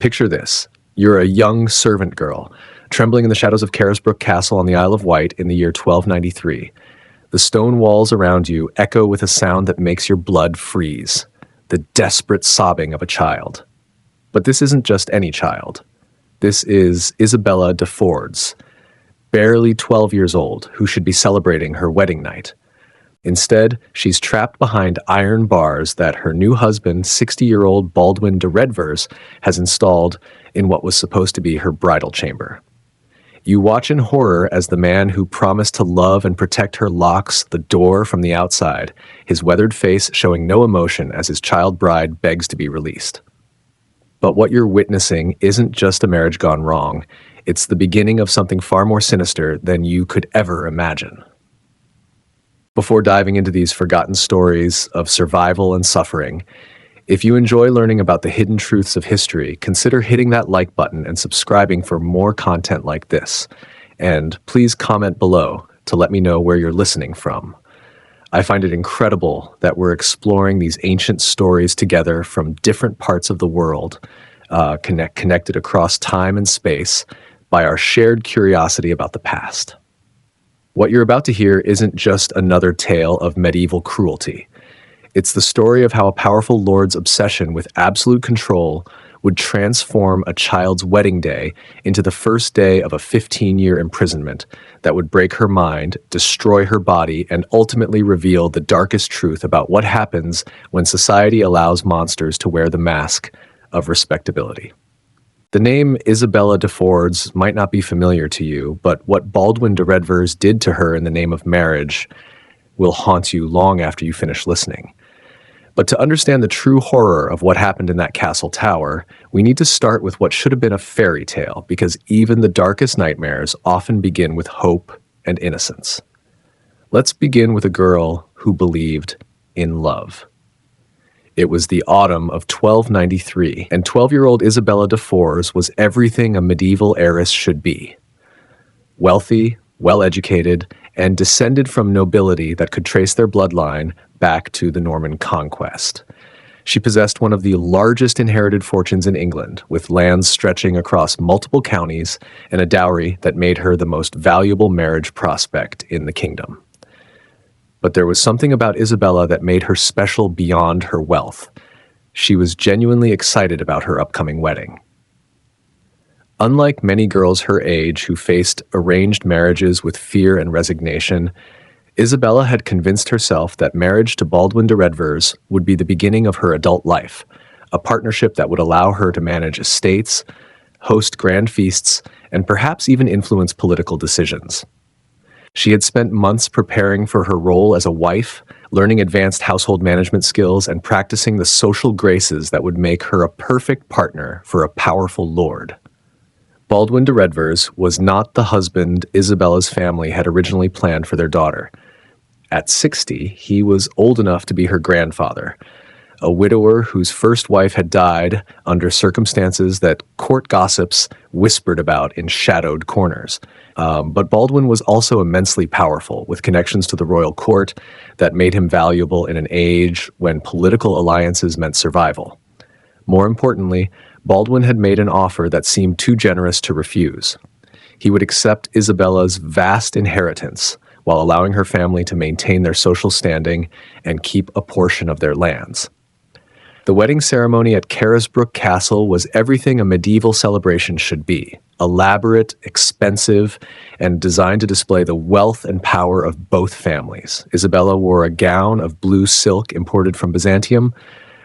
Picture this. You're a young servant girl, trembling in the shadows of Carisbrooke Castle on the Isle of Wight in the year 1293. The stone walls around you echo with a sound that makes your blood freeze, the desperate sobbing of a child. But this isn't just any child. This is Isabella de Fordes, barely 12 years old, who should be celebrating her wedding night. Instead, she's trapped behind iron bars that her new husband, 60-year-old Baldwin de Redvers, has installed in what was supposed to be her bridal chamber. You watch in horror as the man who promised to love and protect her locks the door from the outside, his weathered face showing no emotion as his child bride begs to be released. But what you're witnessing isn't just a marriage gone wrong. It's the beginning of something far more sinister than you could ever imagine. Before diving into these forgotten stories of survival and suffering, if you enjoy learning about the hidden truths of history, consider hitting that like button and subscribing for more content like this. And please comment below to let me know where you're listening from. I find it incredible that we're exploring these ancient stories together from different parts of the world, connected across time and space by our shared curiosity about the past. What you're about to hear isn't just another tale of medieval cruelty. It's the story of how a powerful lord's obsession with absolute control would transform a child's wedding day into the first day of a 15-year imprisonment that would break her mind, destroy her body, and ultimately reveal the darkest truth about what happens when society allows monsters to wear the mask of respectability. The name Isabella de Fordes might not be familiar to you, but what Baldwin de Redvers did to her in the name of marriage will haunt you long after you finish listening. But to understand the true horror of what happened in that castle tower, we need to start with what should have been a fairy tale, because even the darkest nightmares often begin with hope and innocence. Let's begin with a girl who believed in love. It was the autumn of 1293, and 12-year-old Isabella de Fordes was everything a medieval heiress should be. Wealthy, well-educated, and descended from nobility that could trace their bloodline back to the Norman conquest. She possessed one of the largest inherited fortunes in England, with lands stretching across multiple counties and a dowry that made her the most valuable marriage prospect in the kingdom. But there was something about Isabella that made her special beyond her wealth. She was genuinely excited about her upcoming wedding. Unlike many girls her age who faced arranged marriages with fear and resignation, Isabella had convinced herself that marriage to Baldwin de Redvers would be the beginning of her adult life, a partnership that would allow her to manage estates, host grand feasts, and perhaps even influence political decisions. She had spent months preparing for her role as a wife, learning advanced household management skills, and practicing the social graces that would make her a perfect partner for a powerful lord. Baldwin de Redvers was not the husband Isabella's family had originally planned for their daughter. At 60, he was old enough to be her grandfather, a widower whose first wife had died under circumstances that court gossips whispered about in shadowed corners. But Baldwin was also immensely powerful, with connections to the royal court that made him valuable in an age when political alliances meant survival. More importantly, Baldwin had made an offer that seemed too generous to refuse. He would accept Isabella's vast inheritance while allowing her family to maintain their social standing and keep a portion of their lands. The wedding ceremony at Carisbrooke Castle was everything a medieval celebration should be: elaborate, expensive, and designed to display the wealth and power of both families. Isabella wore a gown of blue silk imported from Byzantium,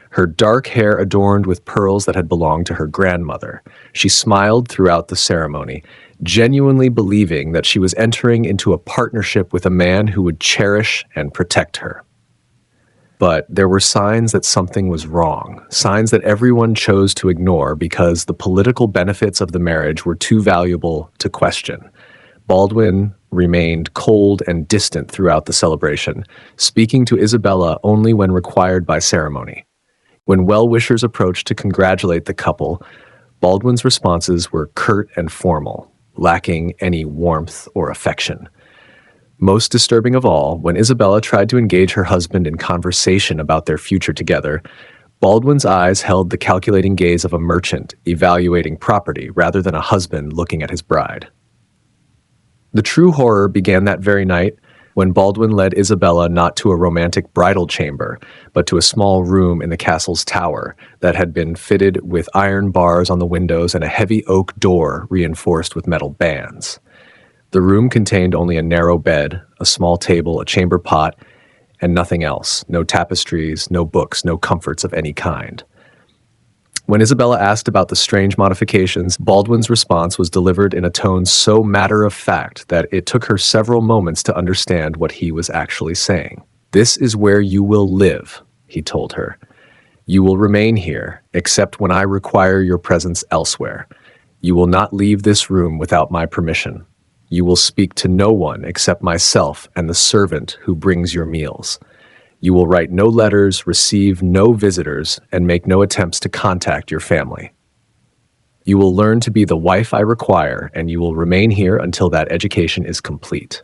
her dark hair adorned with pearls that had belonged to her grandmother. She smiled throughout the ceremony, genuinely believing that she was entering into a partnership with a man who would cherish and protect her. But there were signs that something was wrong, signs that everyone chose to ignore because the political benefits of the marriage were too valuable to question. Baldwin remained cold and distant throughout the celebration, speaking to Isabella only when required by ceremony. When well-wishers approached to congratulate the couple, Baldwin's responses were curt and formal, lacking any warmth or affection. Most disturbing of all, when Isabella tried to engage her husband in conversation about their future together, Baldwin's eyes held the calculating gaze of a merchant evaluating property rather than a husband looking at his bride. The true horror began that very night when Baldwin led Isabella not to a romantic bridal chamber, but to a small room in the castle's tower that had been fitted with iron bars on the windows and a heavy oak door reinforced with metal bands. The room contained only a narrow bed, a small table, a chamber pot, and nothing else. No tapestries, no books, no comforts of any kind. When Isabella asked about the strange modifications, Baldwin's response was delivered in a tone so matter-of-fact that it took her several moments to understand what he was actually saying. "This is where you will live," he told her. "You will remain here, except when I require your presence elsewhere. You will not leave this room without my permission. You will speak to no one except myself and the servant who brings your meals. You will write no letters, receive no visitors, and make no attempts to contact your family. You will learn to be the wife I require, and you will remain here until that education is complete."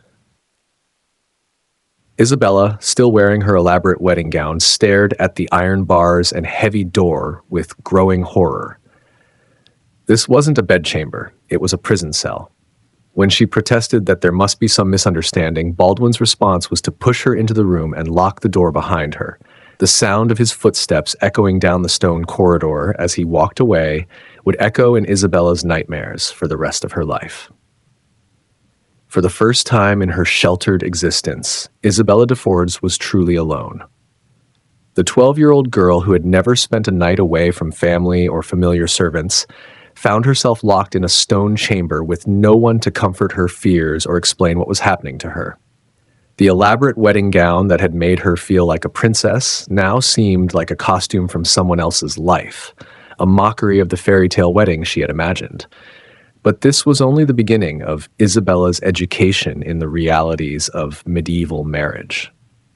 Isabella, still wearing her elaborate wedding gown, stared at the iron bars and heavy door with growing horror. This wasn't a bedchamber, it was a prison cell. When she protested that there must be some misunderstanding, Baldwin's response was to push her into the room and lock the door behind her. The sound of his footsteps echoing down the stone corridor as he walked away would echo in Isabella's nightmares for the rest of her life. For the first time in her sheltered existence, Isabella DeFords was truly alone. The 12-year-old girl who had never spent a night away from family or familiar servants found herself locked in a stone chamber with no one to comfort her fears or explain what was happening to her. The elaborate wedding gown that had made her feel like a princess now seemed like a costume from someone else's life, a mockery of the fairy tale wedding she had imagined. But this was only the beginning of Isabella's education in the realities of medieval marriage.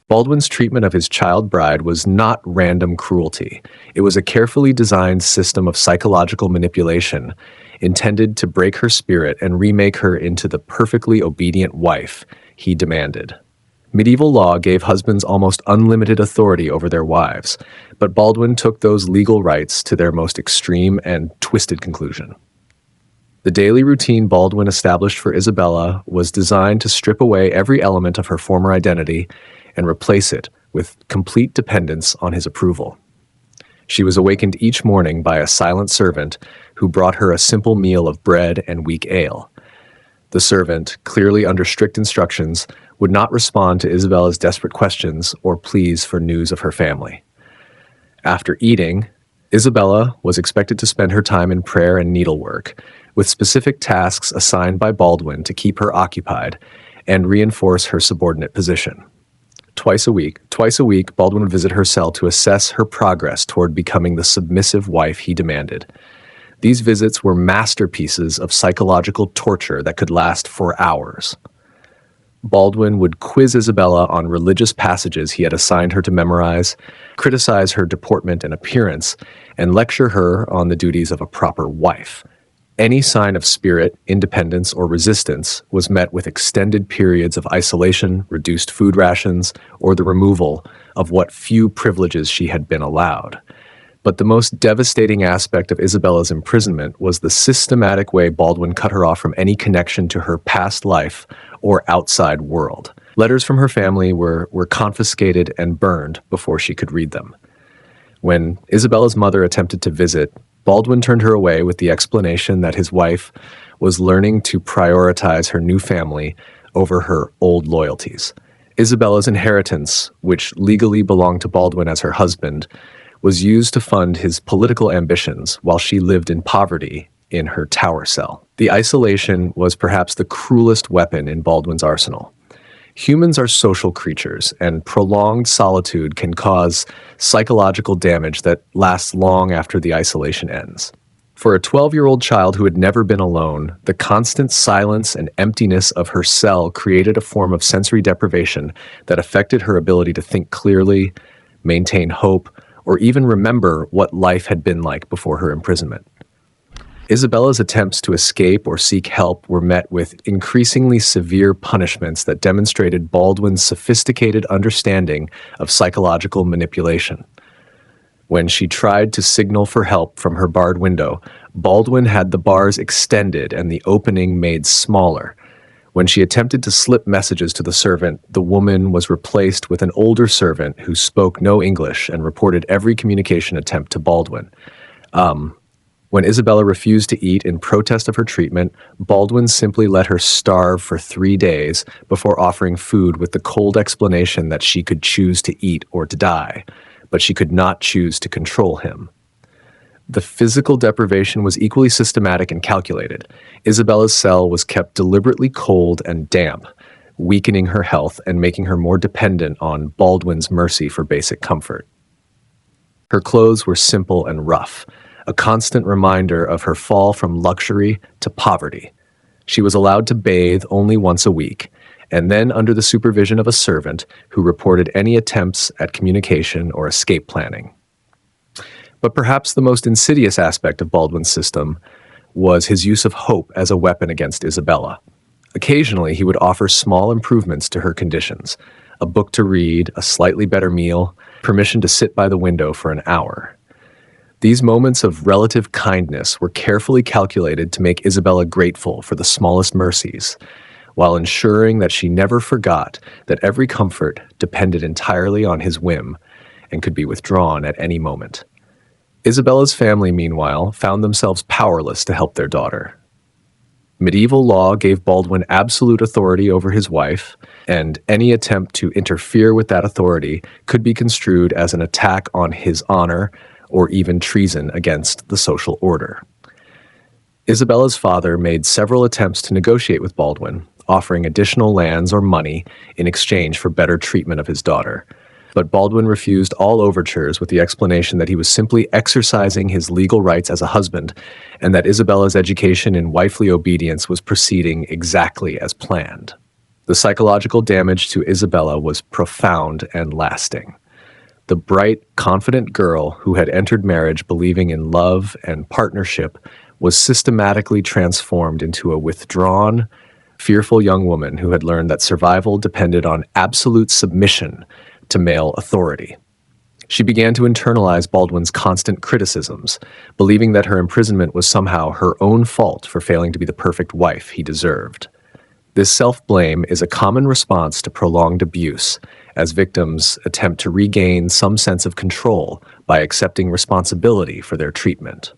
Baldwin's treatment of his child bride was not random cruelty. It was a carefully designed system of psychological manipulation intended to break her spirit and remake her into the perfectly obedient wife he demanded. Medieval law gave husbands almost unlimited authority over their wives, but Baldwin took those legal rights to their most extreme and twisted conclusion. The daily routine Baldwin established for Isabella was designed to strip away every element of her former identity and replace it with complete dependence on his approval. She was awakened each morning by a silent servant who brought her a simple meal of bread and weak ale. The servant, clearly under strict instructions, would not respond to Isabella's desperate questions or pleas for news of her family. After eating, Isabella was expected to spend her time in prayer and needlework, with specific tasks assigned by Baldwin to keep her occupied and reinforce her subordinate position. Twice a week, Baldwin would visit her cell to assess her progress toward becoming the submissive wife he demanded. These visits were masterpieces of psychological torture that could last for hours. Baldwin would quiz Isabella on religious passages he had assigned her to memorize, criticize her deportment and appearance, and lecture her on the duties of a proper wife. Any sign of spirit, independence, or resistance was met with extended periods of isolation, reduced food rations, or the removal of what few privileges she had been allowed. But the most devastating aspect of Isabella's imprisonment was the systematic way Baldwin cut her off from any connection to her past life or outside world. Letters from her family were confiscated and burned before she could read them. When Isabella's mother attempted to visit, Baldwin turned her away with the explanation that his wife was learning to prioritize her new family over her old loyalties. Isabella's inheritance, which legally belonged to Baldwin as her husband, was used to fund his political ambitions while she lived in poverty in her tower cell. The isolation was perhaps the cruelest weapon in Baldwin's arsenal. Humans are social creatures, and prolonged solitude can cause psychological damage that lasts long after the isolation ends. For a 12-year-old child who had never been alone, the constant silence and emptiness of her cell created a form of sensory deprivation that affected her ability to think clearly, maintain hope, or even remember what life had been like before her imprisonment. Isabella's attempts to escape or seek help were met with increasingly severe punishments that demonstrated Baldwin's sophisticated understanding of psychological manipulation. When she tried to signal for help from her barred window, Baldwin had the bars extended and the opening made smaller. When she attempted to slip messages to the servant, the woman was replaced with an older servant who spoke no English and reported every communication attempt to Baldwin. When Isabella refused to eat in protest of her treatment, Baldwin simply let her starve for 3 days before offering food with the cold explanation that she could choose to eat or to die, but she could not choose to control him. The physical deprivation was equally systematic and calculated. Isabella's cell was kept deliberately cold and damp, weakening her health and making her more dependent on Baldwin's mercy for basic comfort. Her clothes were simple and rough, a constant reminder of her fall from luxury to poverty. She was allowed to bathe only once a week, and then under the supervision of a servant who reported any attempts at communication or escape planning. But perhaps the most insidious aspect of Baldwin's system was his use of hope as a weapon against Isabella. Occasionally, he would offer small improvements to her conditions: a book to read, a slightly better meal, permission to sit by the window for an hour. These moments of relative kindness were carefully calculated to make Isabella grateful for the smallest mercies, while ensuring that she never forgot that every comfort depended entirely on his whim and could be withdrawn at any moment. Isabella's family, meanwhile, found themselves powerless to help their daughter. Medieval law gave Baldwin absolute authority over his wife, and any attempt to interfere with that authority could be construed as an attack on his honor or even treason against the social order. Isabella's father made several attempts to negotiate with Baldwin, offering additional lands or money in exchange for better treatment of his daughter. But Baldwin refused all overtures with the explanation that he was simply exercising his legal rights as a husband, and that Isabella's education in wifely obedience was proceeding exactly as planned. The psychological damage to Isabella was profound and lasting. The bright, confident girl who had entered marriage believing in love and partnership was systematically transformed into a withdrawn, fearful young woman who had learned that survival depended on absolute submission to male authority. She began to internalize Baldwin's constant criticisms, believing that her imprisonment was somehow her own fault for failing to be the perfect wife he deserved. This self-blame is a common response to prolonged abuse, as victims attempt to regain some sense of control by accepting responsibility for their treatment.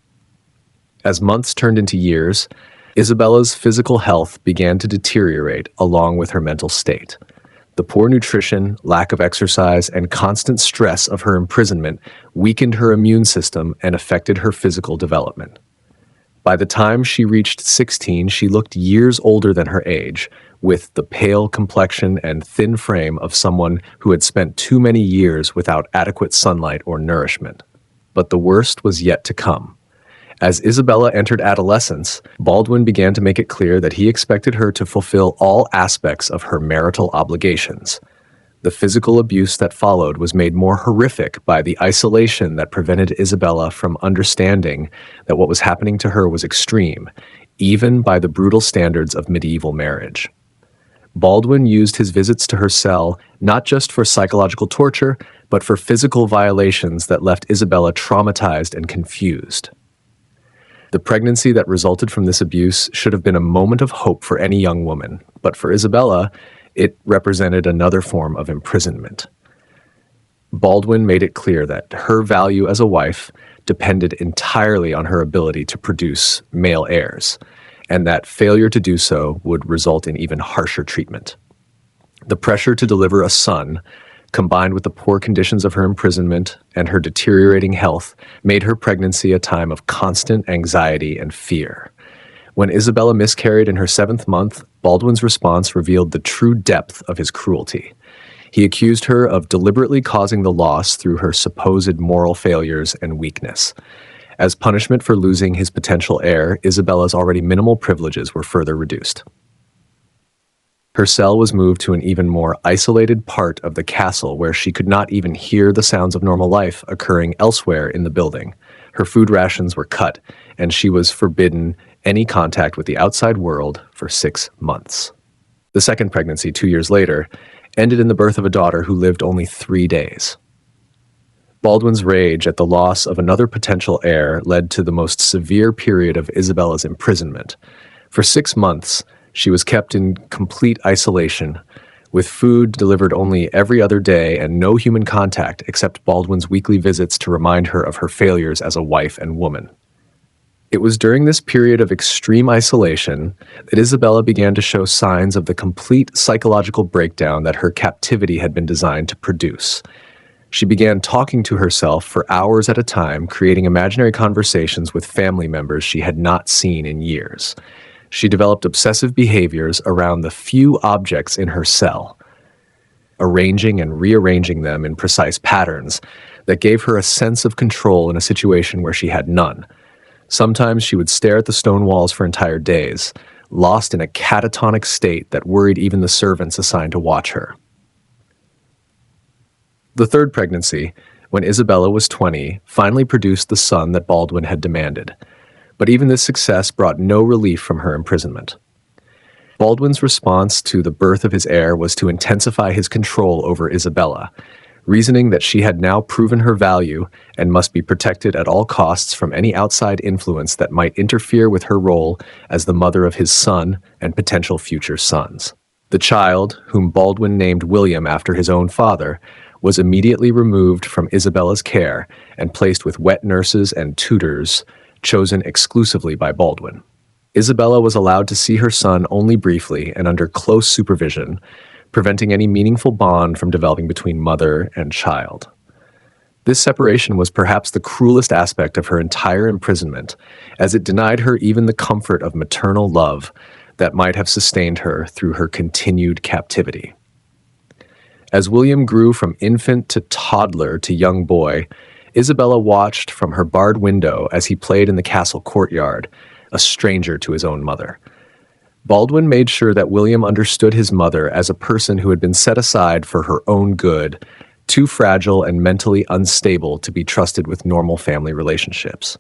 As months turned into years, Isabella's physical health began to deteriorate along with her mental state. The poor nutrition, lack of exercise, and constant stress of her imprisonment weakened her immune system and affected her physical development. By the time she reached 16, she looked years older than her age, with the pale complexion and thin frame of someone who had spent too many years without adequate sunlight or nourishment. But the worst was yet to come. As Isabella entered adolescence, Baldwin began to make it clear that he expected her to fulfill all aspects of her marital obligations. The physical abuse that followed was made more horrific by the isolation that prevented Isabella from understanding that what was happening to her was extreme, even by the brutal standards of medieval marriage. Baldwin used his visits to her cell not just for psychological torture, but for physical violations that left Isabella traumatized and confused. The pregnancy that resulted from this abuse should have been a moment of hope for any young woman, but for Isabella, it represented another form of imprisonment. Baldwin made it clear that her value as a wife depended entirely on her ability to produce male heirs, and that failure to do so would result in even harsher treatment. The pressure to deliver a son, combined with the poor conditions of her imprisonment and her deteriorating health, made her pregnancy a time of constant anxiety and fear. When Isabella miscarried in her 7th month, Baldwin's response revealed the true depth of his cruelty. He accused her of deliberately causing the loss through her supposed moral failures and weakness. As punishment for losing his potential heir, Isabella's already minimal privileges were further reduced. Her cell was moved to an even more isolated part of the castle where she could not even hear the sounds of normal life occurring elsewhere in the building. Her food rations were cut, and she was forbidden any contact with the outside world for 6 months. The second pregnancy, 2 years later, ended in the birth of a daughter who lived only 3 days. Baldwin's rage at the loss of another potential heir led to the most severe period of Isabella's imprisonment. For 6 months, she was kept in complete isolation, with food delivered only every other day and no human contact except Baldwin's weekly visits to remind her of her failures as a wife and woman. It was during this period of extreme isolation that Isabella began to show signs of the complete psychological breakdown that her captivity had been designed to produce. She began talking to herself for hours at a time, creating imaginary conversations with family members she had not seen in years. She developed obsessive behaviors around the few objects in her cell, arranging and rearranging them in precise patterns that gave her a sense of control in a situation where she had none. Sometimes she would stare at the stone walls for entire days, lost in a catatonic state that worried even the servants assigned to watch her. The third pregnancy, when Isabella was 20, finally produced the son that Baldwin had demanded. But even this success brought no relief from her imprisonment. Baldwin's response to the birth of his heir was to intensify his control over Isabella, reasoning that she had now proven her value and must be protected at all costs from any outside influence that might interfere with her role as the mother of his son and potential future sons. The child, whom Baldwin named William after his own father, was immediately removed from Isabella's care and placed with wet nurses and tutors chosen exclusively by Baldwin. Isabella was allowed to see her son only briefly and under close supervision, preventing any meaningful bond from developing between mother and child. This separation was perhaps the cruelest aspect of her entire imprisonment, as it denied her even the comfort of maternal love that might have sustained her through her continued captivity. As William grew from infant to toddler to young boy, Isabella watched from her barred window as he played in the castle courtyard, a stranger to his own mother. Baldwin made sure that William understood his mother as a person who had been set aside for her own good, too fragile and mentally unstable to be trusted with normal family relationships.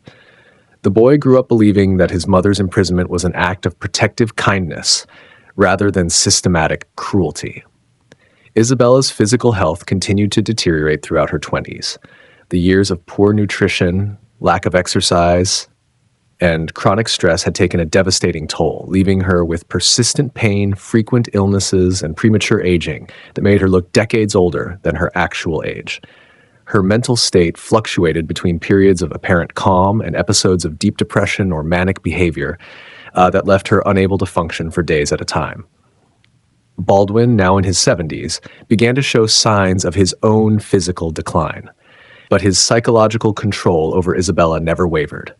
The boy grew up believing that his mother's imprisonment was an act of protective kindness rather than systematic cruelty. Isabella's physical health continued to deteriorate throughout her 20s. The years of poor nutrition, lack of exercise, and chronic stress had taken a devastating toll, leaving her with persistent pain, frequent illnesses, and premature aging that made her look decades older than her actual age. Her mental state fluctuated between periods of apparent calm and episodes of deep depression or manic behavior that left her unable to function for days at a time. Baldwin, now in his 70s, began to show signs of his own physical decline, but his psychological control over Isabella never wavered.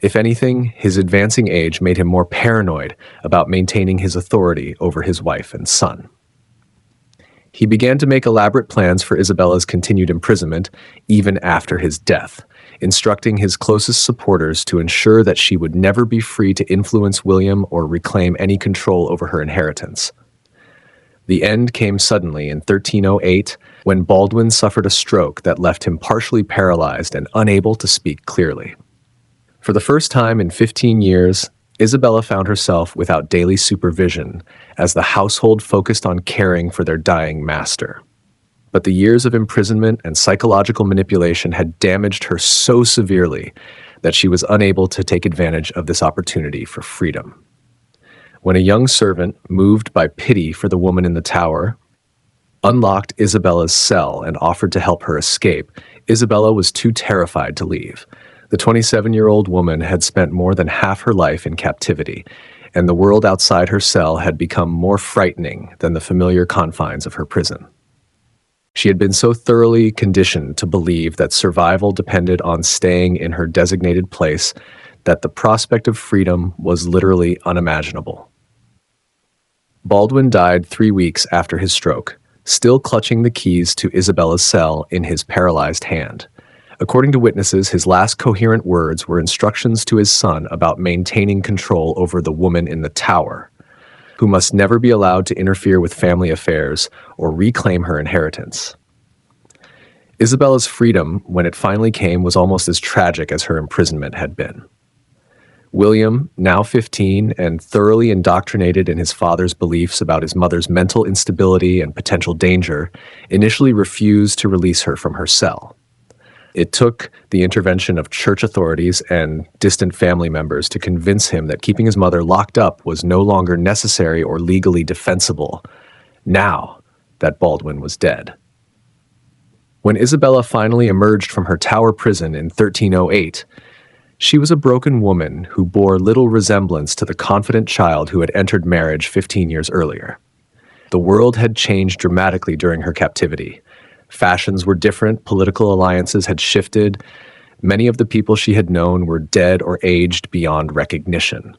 If anything, his advancing age made him more paranoid about maintaining his authority over his wife and son. He began to make elaborate plans for Isabella's continued imprisonment, even after his death, instructing his closest supporters to ensure that she would never be free to influence William or reclaim any control over her inheritance. The end came suddenly in 1308, when Baldwin suffered a stroke that left him partially paralyzed and unable to speak clearly. For the first time in 15 years, Isabella found herself without daily supervision as the household focused on caring for their dying master. But the years of imprisonment and psychological manipulation had damaged her so severely that she was unable to take advantage of this opportunity for freedom. When a young servant, moved by pity for the woman in the tower, unlocked Isabella's cell and offered to help her escape, Isabella was too terrified to leave. The 27-year-old woman had spent more than half her life in captivity, and the world outside her cell had become more frightening than the familiar confines of her prison. She had been so thoroughly conditioned to believe that survival depended on staying in her designated place that the prospect of freedom was literally unimaginable. Baldwin died 3 weeks after his stroke, still clutching the keys to Isabella's cell in his paralyzed hand. According to witnesses, his last coherent words were instructions to his son about maintaining control over the woman in the tower, who must never be allowed to interfere with family affairs or reclaim her inheritance. Isabella's freedom, when it finally came, was almost as tragic as her imprisonment had been. William, now 15 and thoroughly indoctrinated in his father's beliefs about his mother's mental instability and potential danger, initially refused to release her from her cell. It took the intervention of church authorities and distant family members to convince him that keeping his mother locked up was no longer necessary or legally defensible, now that Baldwin was dead. When Isabella finally emerged from her Tower prison in 1308, she was a broken woman who bore little resemblance to the confident child who had entered marriage 15 years earlier. The world had changed dramatically during her captivity. Fashions were different, political alliances had shifted. Many of the people she had known were dead or aged beyond recognition.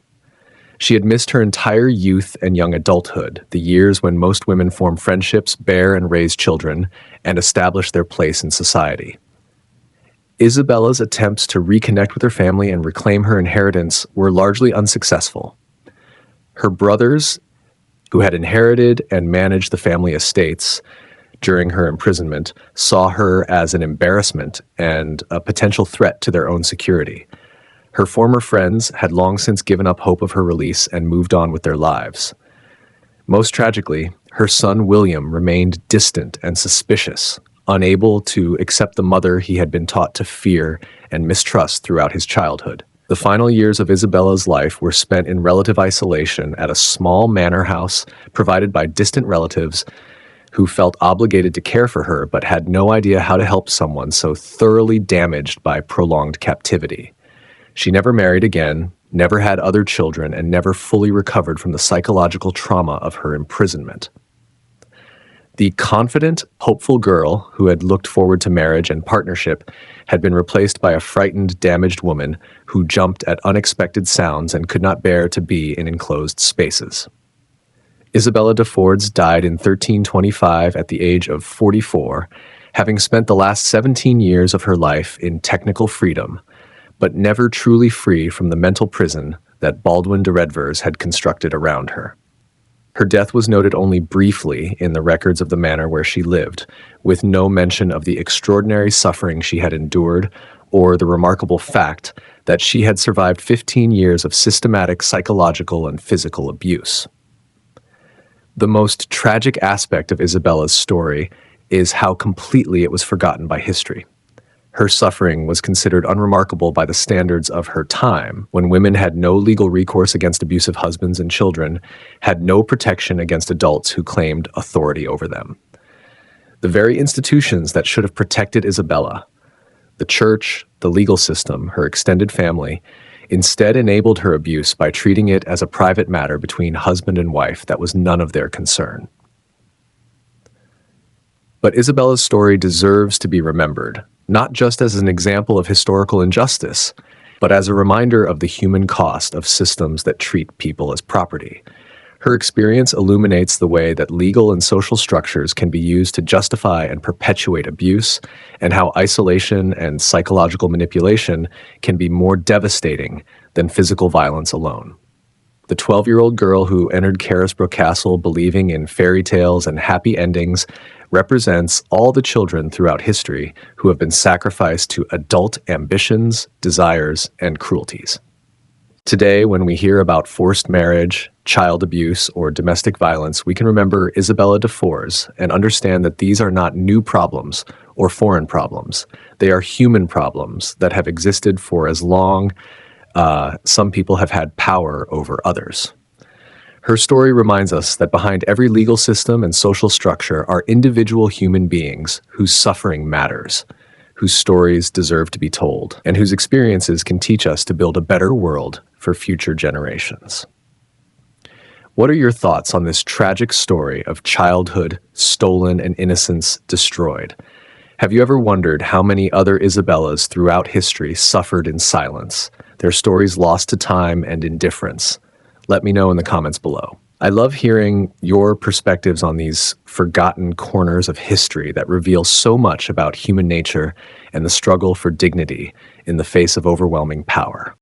She had missed her entire youth and young adulthood, the years when most women form friendships, bear and raise children, and establish their place in society. Isabella's attempts to reconnect with her family and reclaim her inheritance were largely unsuccessful. Her brothers, who had inherited and managed the family estates during her imprisonment, saw her as an embarrassment and a potential threat to their own security. Her former friends had long since given up hope of her release and moved on with their lives. Most tragically, her son William remained distant and suspicious, unable to accept the mother he had been taught to fear and mistrust throughout his childhood. The final years of Isabella's life were spent in relative isolation at a small manor house provided by distant relatives who felt obligated to care for her but had no idea how to help someone so thoroughly damaged by prolonged captivity. She never married again, never had other children, and never fully recovered from the psychological trauma of her imprisonment. The confident, hopeful girl who had looked forward to marriage and partnership had been replaced by a frightened, damaged woman who jumped at unexpected sounds and could not bear to be in enclosed spaces. Isabella de Fordes died in 1325 at the age of 44, having spent the last 17 years of her life in technical freedom, but never truly free from the mental prison that Baldwin de Redvers had constructed around her. Her death was noted only briefly in the records of the manor where she lived, with no mention of the extraordinary suffering she had endured or the remarkable fact that she had survived 15 years of systematic psychological and physical abuse. The most tragic aspect of Isabella's story is how completely it was forgotten by history. Her suffering was considered unremarkable by the standards of her time, when women had no legal recourse against abusive husbands and children, had no protection against adults who claimed authority over them. The very institutions that should have protected Isabella, the church, the legal system, her extended family, instead enabled her abuse by treating it as a private matter between husband and wife that was none of their concern. But Isabella's story deserves to be remembered, not just as an example of historical injustice, but as a reminder of the human cost of systems that treat people as property. Her experience illuminates the way that legal and social structures can be used to justify and perpetuate abuse, and how isolation and psychological manipulation can be more devastating than physical violence alone. The 12-year-old girl who entered Carisbrooke Castle believing in fairy tales and happy endings represents all the children throughout history who have been sacrificed to adult ambitions, desires, and cruelties. Today, when we hear about forced marriage, child abuse, or domestic violence, we can remember Isabella de Fordes and understand that these are not new problems or foreign problems. They are human problems that have existed for as long some people have had power over others. Her story reminds us that behind every legal system and social structure are individual human beings whose suffering matters, whose stories deserve to be told, and whose experiences can teach us to build a better world for future generations. What are your thoughts on this tragic story of childhood stolen and innocence destroyed? Have you ever wondered how many other Isabellas throughout history suffered in silence, their stories lost to time and indifference? Let me know in the comments below. I love hearing your perspectives on these forgotten corners of history that reveal so much about human nature and the struggle for dignity in the face of overwhelming power.